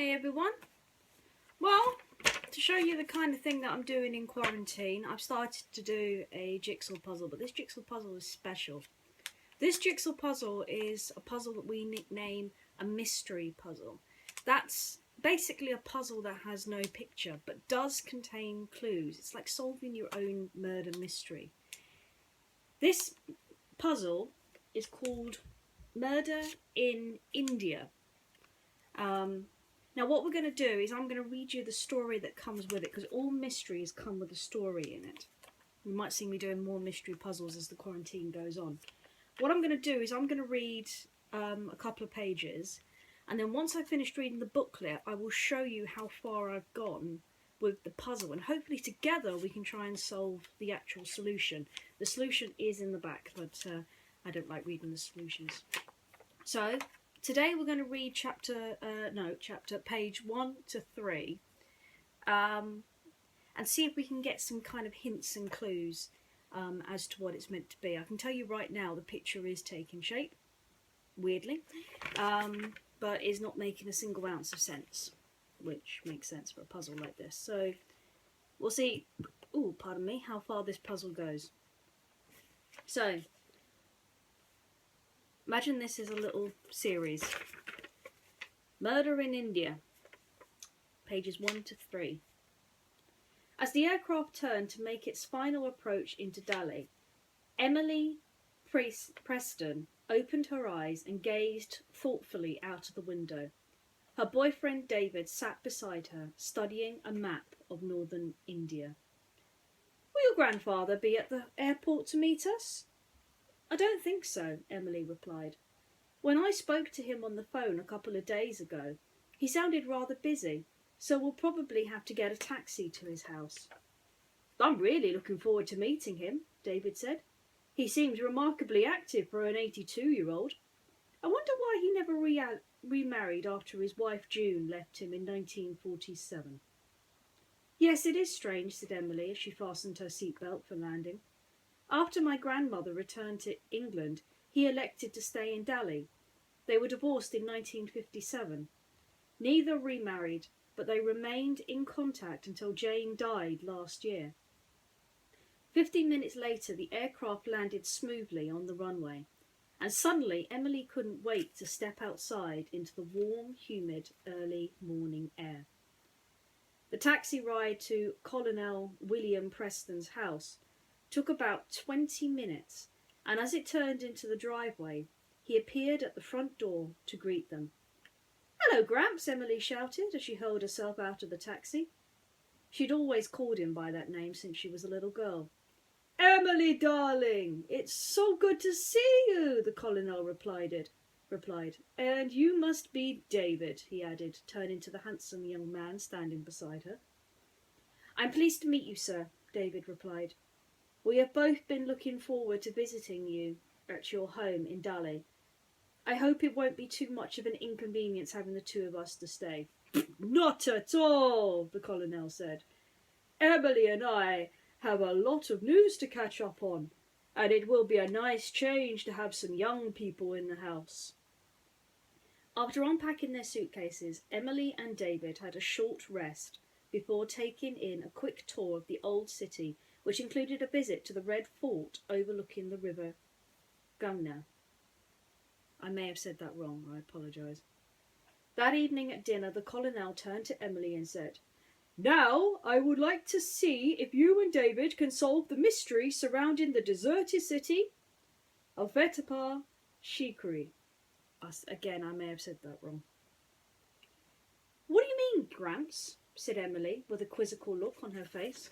Hey everyone. Well, to show you the kind of thing that I'm doing in quarantine, I've started to do a jigsaw puzzle, but this jigsaw puzzle is special. This jigsaw puzzle is a puzzle that we nickname a mystery puzzle. That's basically a puzzle that has no picture, but does contain clues. It's like solving your own murder mystery. This puzzle is called Murder in India. Now what we're going to do is I'm going to read you the story that comes with it, because all mysteries come with a story in it. You might see me doing more mystery puzzles as the quarantine goes on. What I'm going to do is I'm going to read a couple of pages, and then once I've finished reading the booklet, I will show you how far I've gone with the puzzle, and hopefully together we can try and solve the actual solution. The solution is in the back, but I don't like reading the solutions. So today we're going to read page 1 to 3, and see if we can get some kind of hints and clues as to what it's meant to be. I can tell you right now the picture is taking shape, weirdly, but is not making a single ounce of sense, which makes sense for a puzzle like this. So we'll see, how far this puzzle goes. So imagine this is a little series. Murder in India, pages 1 to 3. As the aircraft turned to make its final approach into Delhi, Emily Preston opened her eyes and gazed thoughtfully out of the window. Her boyfriend David sat beside her, studying a map of northern India. "Will your grandfather be at the airport to meet us?" "I don't think so," Emily replied. "When I spoke to him on the phone a couple of days ago, he sounded rather busy, so we'll probably have to get a taxi to his house." "I'm really looking forward to meeting him," David said. "He seems remarkably active for an 82-year-old. I wonder why he never remarried after his wife June left him in 1947. "Yes, it is strange," said Emily as she fastened her seatbelt for landing. "After my grandmother returned to England, he elected to stay in Delhi. They were divorced in 1957. Neither remarried, but they remained in contact until Jane died last year." 15 minutes later, the aircraft landed smoothly on the runway, and suddenly Emily couldn't wait to step outside into the warm, humid, early morning air. The taxi ride to Colonel William Preston's house took about 20 minutes, and as it turned into the driveway, he appeared at the front door to greet them. "Hello, Gramps," Emily shouted as she hurled herself out of the taxi. She'd always called him by that name since she was a little girl. "Emily, darling, it's so good to see you," the colonel replied. "And you must be David," he added, turning to the handsome young man standing beside her. "I'm pleased to meet you, sir," David replied. "We have both been looking forward to visiting you at your home in Delhi. I hope it won't be too much of an inconvenience having the two of us to stay." "Not at all," the colonel said. "Emily and I have a lot of news to catch up on, and it will be a nice change to have some young people in the house." After unpacking their suitcases, Emily and David had a short rest before taking in a quick tour of the old city, which included a visit to the Red Fort overlooking the river Ganga. I may have said that wrong, I apologise. That evening at dinner, the colonel turned to Emily and said, "Now I would like to see if you and David can solve the mystery surrounding the deserted city of Fatehpur Sikri." Again, I may have said that wrong. "What do you mean, Gramps?" said Emily, with a quizzical look on her face.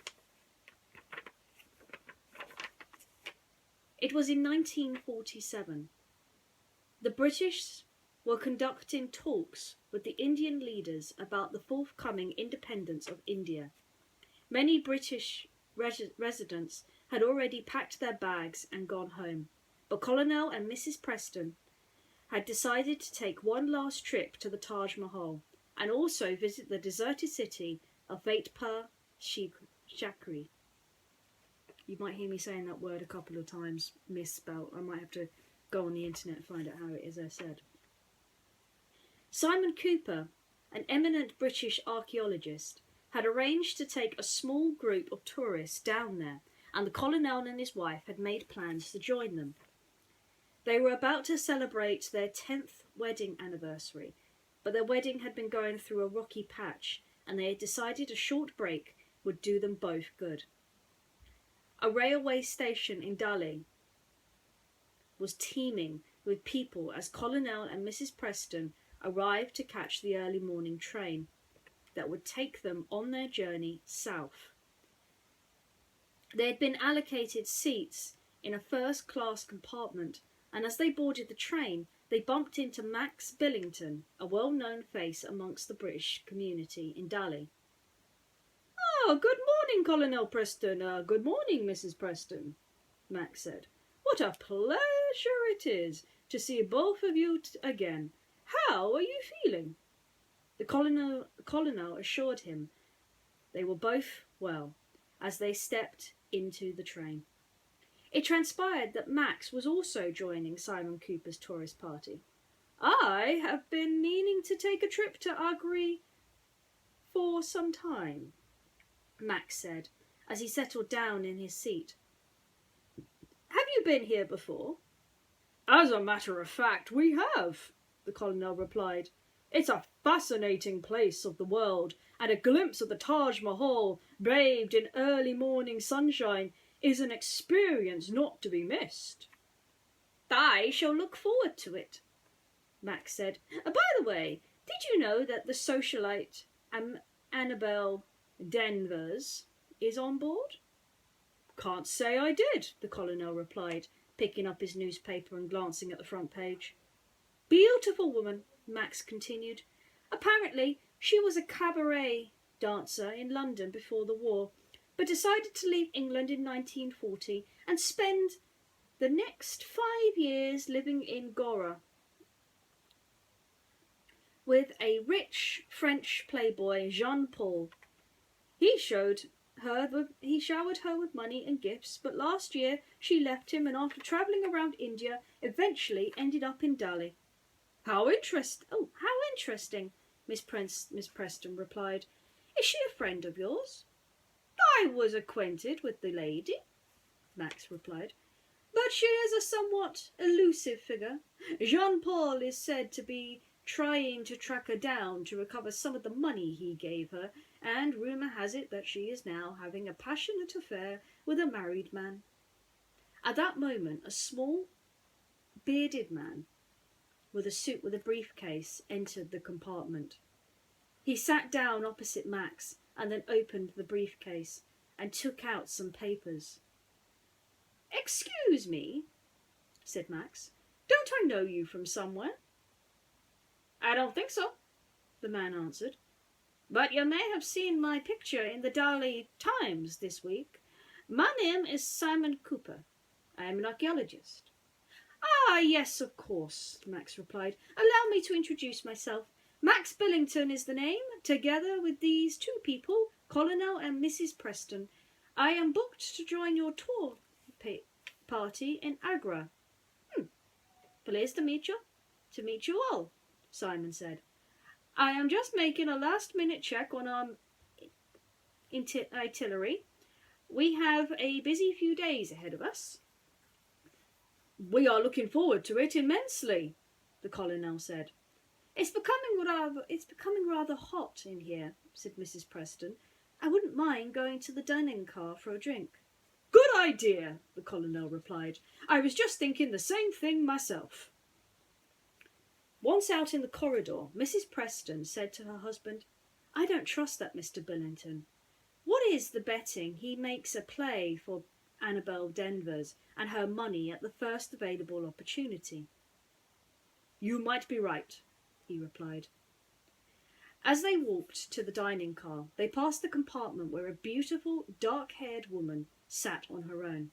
It was in 1947. The British were conducting talks with the Indian leaders about the forthcoming independence of India. Many British residents had already packed their bags and gone home, but Colonel and Mrs. Preston had decided to take one last trip to the Taj Mahal and also visit the deserted city of Fatehpur Sikri. You might hear me saying that word a couple of times misspelt. I might have to go on the internet and find out how it is said. Simon Cooper an eminent British archaeologist, had arranged to take a small group of tourists down there, and the colonel and his wife had made plans to join them. They were about to celebrate their 10th wedding anniversary, but their wedding had been going through a rocky patch, and they had decided a short break would do them both good. A railway station in Delhi was teeming with people as Colonel and Mrs. Preston arrived to catch the early morning train that would take them on their journey south. They had been allocated seats in a first-class compartment, and as they boarded the train, they bumped into Max Billington, a well-known face amongst the British community in Delhi. "Oh, good morning, Colonel Preston. Good morning, Mrs. Preston," Max said. "What a pleasure it is to see both of you again. How are you feeling?" The colonel assured him they were both well as they stepped into the train. It transpired that Max was also joining Simon Cooper's tourist party. "I have been meaning to take a trip to Agra for some time," Max said as he settled down in his seat. "Have you been here before?" "As a matter of fact, we have," the colonel replied. "It's a fascinating place of the world, and a glimpse of the Taj Mahal, bathed in early morning sunshine, is an experience not to be missed." "I shall look forward to it," Max said. "By the way, did you know that the socialite Annabelle Danvers is on board?" "Can't say I did," the colonel replied, picking up his newspaper and glancing at the front page. "Beautiful woman," Max continued. "Apparently she was a cabaret dancer in London before the war, but decided to leave England in 1940 and spend the next 5 years living in Goa with a rich French playboy, Jean-Paul. He showered her with money and gifts, but last year she left him, and after travelling around India, eventually ended up in Delhi." How interesting, Miss Preston replied. "Is she a friend of yours?" "I was acquainted with the lady," Max replied, "but she is a somewhat elusive figure. Jean-Paul is said to be trying to track her down to recover some of the money he gave her, and rumour has it that she is now having a passionate affair with a married man." At that moment, a small, bearded man with a suit with a briefcase entered the compartment. He sat down opposite Max and then opened the briefcase and took out some papers. "Excuse me," said Max. "Don't I know you from somewhere?" "I don't think so," the man answered. "But you may have seen my picture in the Delhi Times this week. My name is Simon Cooper. I am an archaeologist." "Ah, yes, of course," Max replied. "Allow me to introduce myself. Max Billington is the name, together with these two people, Colonel and Mrs. Preston. I am booked to join your tour party in Agra." "Pleased to meet you all," Simon said. "I am just making a last-minute check on our itinerary. We have a busy few days ahead of us." "We are looking forward to it immensely," the colonel said. It's becoming rather hot in here," said Mrs. Preston. "I wouldn't mind going to the dining car for a drink." "Good idea," the colonel replied. "I was just thinking the same thing myself." Once out in the corridor, Mrs. Preston said to her husband, "I don't trust that Mr. Billington. What is the betting he makes a play for Annabelle Danvers and her money at the first available opportunity?" "You might be right," he replied. As they walked to the dining car, they passed the compartment where a beautiful, dark-haired woman sat on her own.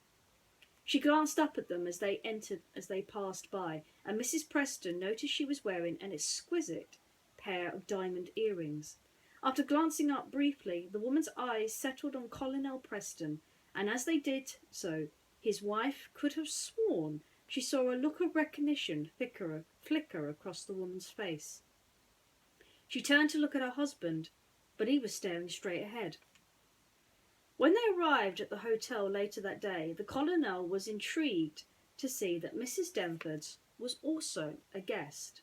She glanced up at them as they passed by, and Mrs. Preston noticed she was wearing an exquisite pair of diamond earrings. After glancing up briefly, the woman's eyes settled on Colonel Preston, and as they did so, his wife could have sworn she saw a look of recognition flicker across the woman's face. She turned to look at her husband, but he was staring straight ahead. When they arrived at the hotel later that day, the colonel was intrigued to see that Mrs. Denford was also a guest.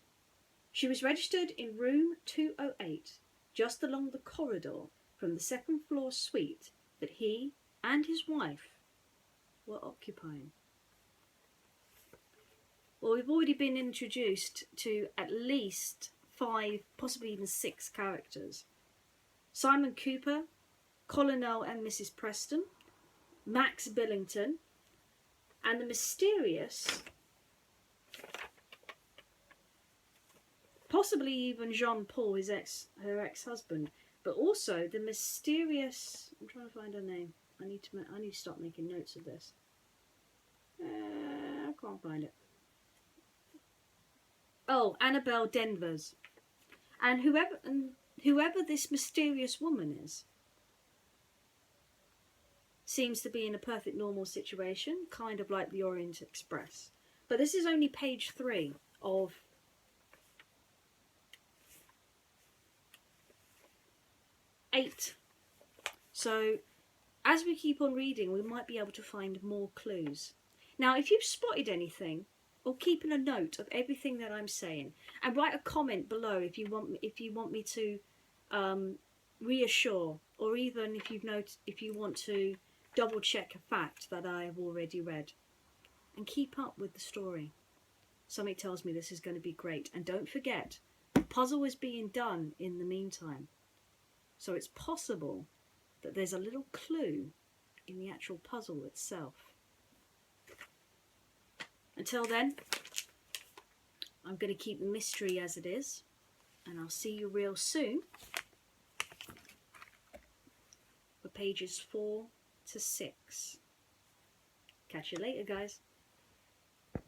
She was registered in room 208, just along the corridor from the second floor suite that he and his wife were occupying. Well, we've already been introduced to at least 5, possibly even 6 characters. Simon Cooper, Colonel and Mrs. Preston, Max Billington, and the mysterious, possibly even Jean-Paul, her ex-husband, but also the mysterious, I'm trying to find her name. I need to start making notes of this. I can't find it. Oh, Annabelle Denvers. And whoever this mysterious woman is seems to be in a perfect normal situation, kind of like the Orient Express. But this is only page 3 of 8. So as we keep on reading, we might be able to find more clues. Now, if you've spotted anything, or keeping a note of everything that I'm saying, and write a comment below if you want me to reassure, or even if you want to double check a fact that I have already read, and keep up with the story. Something tells me this is going to be great. And don't forget, the puzzle is being done in the meantime, so it's possible that there's a little clue in the actual puzzle itself. Until then, I'm going to keep the mystery as it is, and I'll see you real soon for pages 4 to 6. Catch you later, guys.